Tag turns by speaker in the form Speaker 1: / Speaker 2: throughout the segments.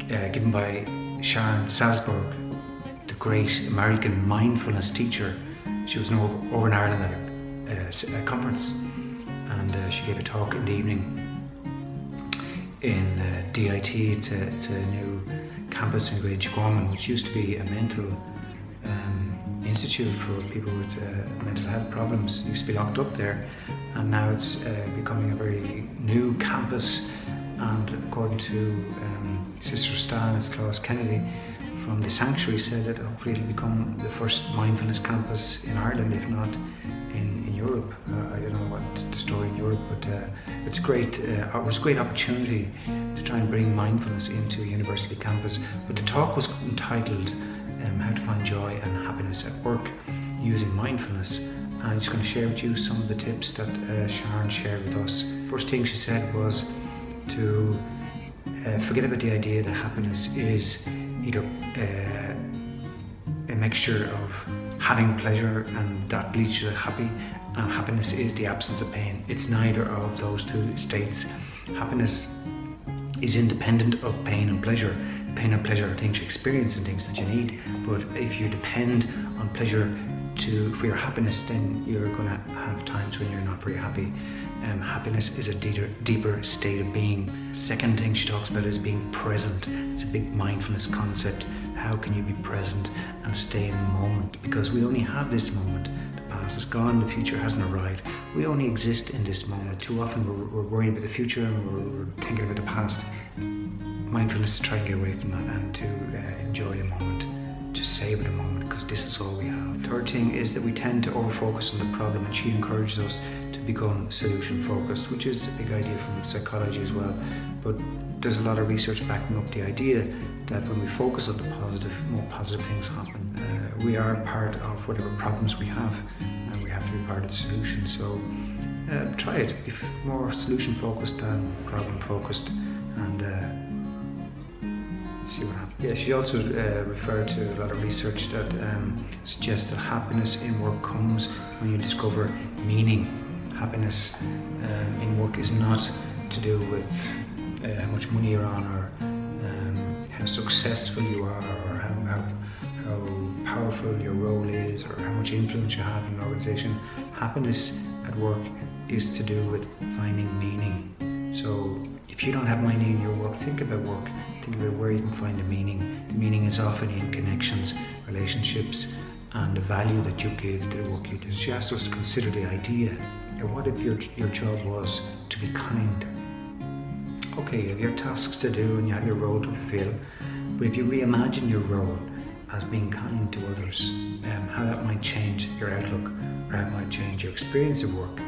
Speaker 1: college, given by Sharon Salzberg, the great American mindfulness teacher. She was over in Ireland at a conference, and she gave a talk in the evening in DIT. It's a new campus in Great Gorman, which used to be a mental institute for people with mental health problems. It used to be locked up there, and now it's becoming a very new campus. And according to Sister Stanislaus Kennedy from the Sanctuary, said that hopefully it'll become the first mindfulness campus in Ireland, if not in Europe. I don't know what the story in Europe, but it's great. It was a great opportunity to try and bring mindfulness into a university campus. But the talk was entitled How to Find Joy and Happiness at Work Using Mindfulness. And I'm just going to share with you some of the tips that Sharon shared with us. First thing she said was to forget about the idea that happiness is either a mixture of having pleasure and that leads you to happy, and happiness is the absence of pain. It's neither of those two states. Happiness is independent of pain and pleasure. Pain and pleasure are things you experience and things that you need, but if you depend on pleasure for your happiness, then you're going to have times when you're not very happy. Happiness is a deeper state of being. Second thing she talks about is being present. It's a big mindfulness concept. How can you be present and stay in the moment? Because we only have this moment. The past is gone, the future hasn't arrived. We only exist in this moment. Too often we're worrying about the future and we're thinking about the past. Mindfulness is trying to get away from that and to enjoy the moment, to savor the moment, because this is all we have. Third thing is that we tend to over-focus on the problem, and she encourages us to become solution-focused, which is a big idea from psychology as well. But there's a lot of research backing up the idea that when we focus on the positive, more positive things happen. We are part of whatever problems we have, and we have to be part of the solution. So try it. Be more solution-focused than problem-focused, and see what happens. Yeah, she also referred to a lot of research that suggests that happiness in work comes when you discover meaning. Happiness in work is not to do with how much money you're on, or how successful you are, or how powerful your role is, or how much influence you have in an organization. Happiness at work is to do with finding meaning. So if you don't have meaning in your work, think about work. Think about where you can find the meaning. The meaning is often in connections, relationships, and the value that you give to the work you do. She asked us to consider the idea. What if your job was to be kind? Okay, you have your tasks to do and you have your role to fulfill, but if you reimagine your role as being kind to others, how that might change your outlook, or how it might change your experience of work.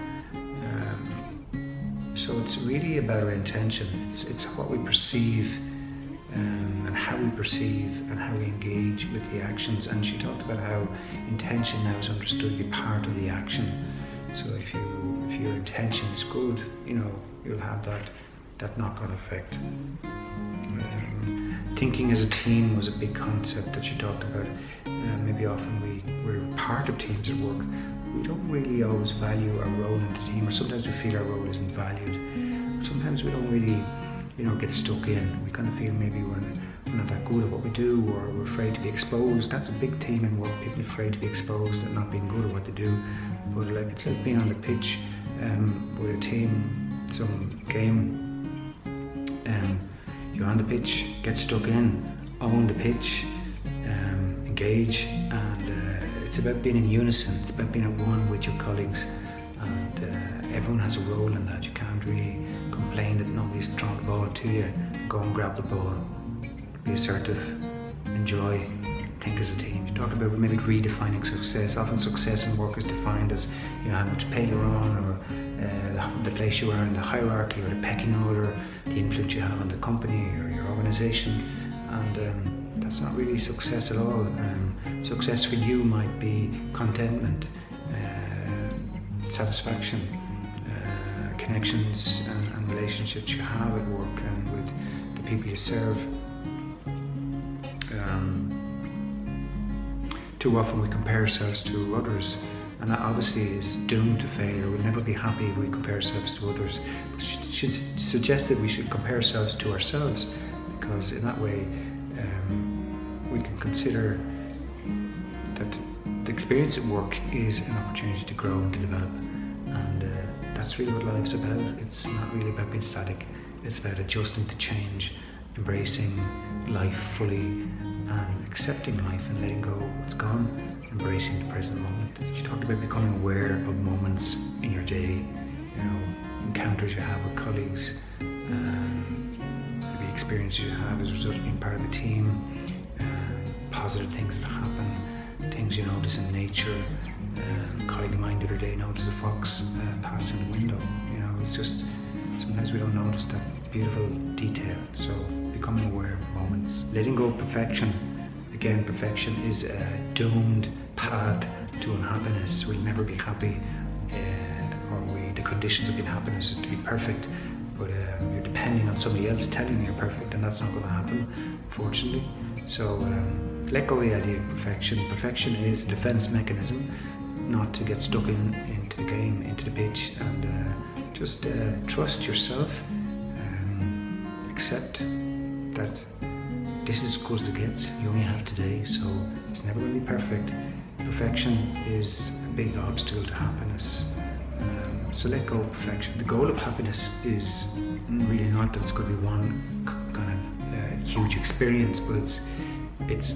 Speaker 1: So it's really about our intention. It's what we perceive, and how we perceive and how we engage with the actions. And she talked about how intention now is understood to be part of the action. So if your intention is good, you'll have that knock-on effect. Thinking as a team was a big concept that she talked about. Maybe often we're part of teams at work. We don't really always value our role in the team, or sometimes we feel our role isn't valued. Sometimes we don't really, get stuck in. We kind of feel maybe we're not that good at what we do, or we're afraid to be exposed. That's a big theme in work. People are afraid to be exposed and not being good at what they do. But it's like being on the pitch with a team, some game. You're on the pitch, get stuck in, own the pitch, engage, and it's about being in unison. It's about being at one with your colleagues, and everyone has a role in that. You can't really complain that nobody's throwing the ball to you. Go and grab the ball, be assertive, enjoy, think as a team. You talk about maybe redefining success. Often success in work is defined as how much pay you're on, or the place you are in the hierarchy, or the pecking order, the influence you have on the company or your organization, and that's not really success at all. Success for you might be contentment, satisfaction, connections and relationships you have at work and with the people you serve. Too often we compare ourselves to others, and that obviously is doomed to failure. We'll never be happy if we compare ourselves to others. She suggested we should compare ourselves to ourselves, because in that way we can consider that the experience at work is an opportunity to grow and to develop, and that's really what life's about. It's not really about being static. It's about adjusting to change, embracing life fully, and accepting life and letting go of what's gone, embracing the present moment. She talked about becoming aware of moments in your day, encounters you have with colleagues, maybe experiences you have as a result of being part of a team, positive things that happen, things you notice in nature. A colleague of mine the other day noticed a fox passing the window. It's just sometimes we don't notice that beautiful detail. So becoming aware of moments, letting go of perfection. Again, perfection is a doomed path to unhappiness. We'll never be happy, the conditions of being happiness is to be perfect, but you're depending on somebody else telling you you're perfect, and that's not going to happen, unfortunately. So let go of the idea of perfection. Perfection is a defense mechanism, not to get stuck into the game, into the pitch, and just trust yourself. Accept that this is as good as it gets. You only have today, so it's never going to be perfect. Perfection is a big obstacle to happiness. So let go of perfection. The goal of happiness is really not that it's going to be one kind of huge experience, but it's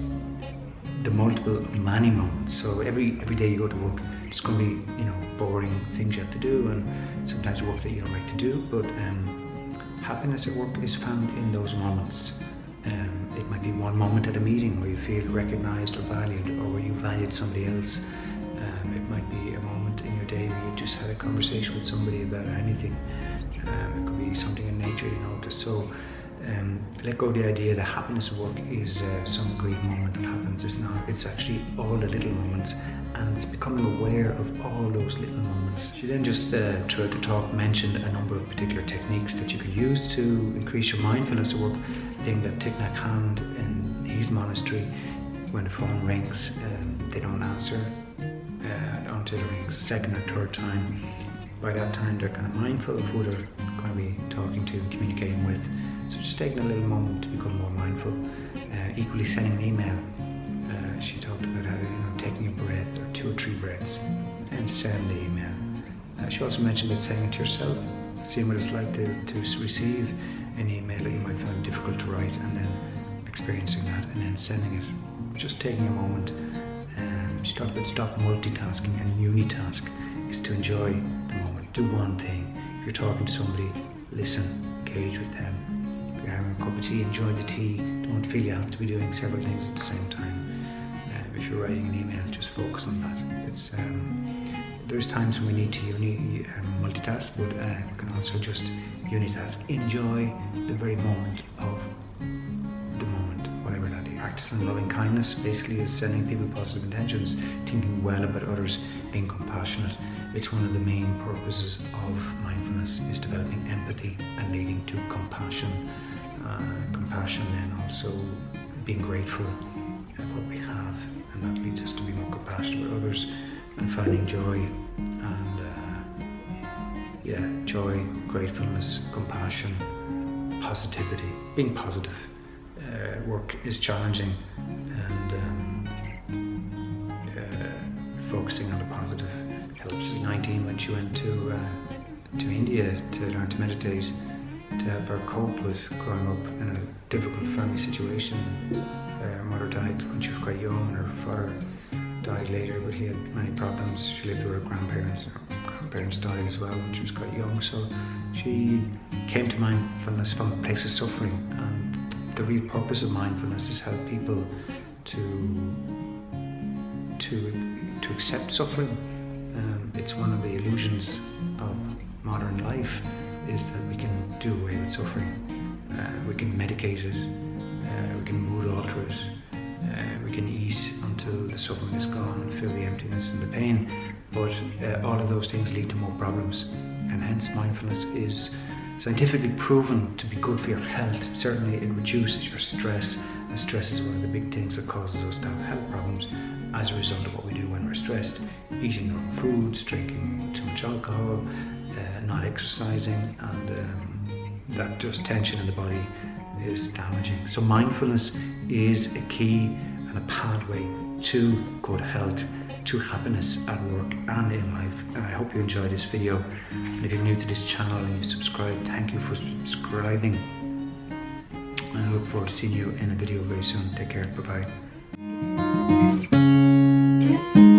Speaker 1: the multiple of many moments. So every day you go to work, it's going to be boring things you have to do, and sometimes work that you don't like to do. But happiness at work is found in those moments. It might be one moment at a meeting where you feel recognised or valued, or where you valued somebody else. It might be a moment in your day where you just had a conversation with somebody about anything. It could be something in nature you noticed. So let go of the idea that happiness at work is some great moment that happens. It's not. It's actually all the little moments, and it's becoming aware of all those little moments. She then just throughout the talk mentioned a number of particular techniques that you could use to increase your mindfulness at work. I think that Thich Nhat Hanh in his monastery, when the phone rings, they don't answer until it rings the second or third time. By that time they're kind of mindful of who they're going to be talking to and communicating with. So just taking a little moment to become more mindful. Equally sending an email. She talked about how taking a breath or 2 or 3 breaths and send the email. She also mentioned about saying it to yourself, seeing what it's like to receive an email that you might find difficult to write, and then experiencing that and then sending it. Just taking a moment. She talked about stop multitasking, and unitask is to enjoy the moment. Do one thing. If you're talking to somebody, listen, engage with them. If you're having a cup of tea, enjoy the tea. Don't feel you have to be doing several things at the same time. If you're writing an email, just focus on that. It's there's times when we need to multitask, but we can also just unitask. Enjoy the very moment of the moment, whatever that is. Practicing loving kindness basically is sending people positive intentions, thinking well about others, being compassionate. It's one of the main purposes of mindfulness, is developing empathy and leading to compassion. Compassion then also being grateful for what we have, and that leads us to be more compassionate with others, and finding joy and joy, gratefulness, compassion, positivity, being positive. Work is challenging, and focusing on the positive helps. She's 19 when she went to India to learn to meditate, to help her cope with growing up in a difficult family situation. Her mother died when she was quite young, and her father died later, but he had many problems. She lived with her grandparents. Her grandparents died as well when she was quite young, so she came to mindfulness from a place of suffering. And the real purpose of mindfulness is help people to accept suffering. It's one of the illusions of modern life, is that we can do away with suffering. We can medicate it, we can mood alter it, we can eat until the suffering is gone and feel the emptiness and the pain, but all of those things lead to more problems, and hence mindfulness is scientifically proven to be good for your health. Certainly it reduces your stress And stress is one of the big things that causes us to have health problems as a result of what we do when we're stressed. Eating wrong foods, drinking too much alcohol, not exercising, and that just tension in the body is damaging. So mindfulness is a key and a pathway to good health, to happiness at work and in life. And I hope you enjoyed this video. And if you're new to this channel and you've subscribed, thank you for subscribing. And I look forward to seeing you in a video very soon. Take care. Bye bye.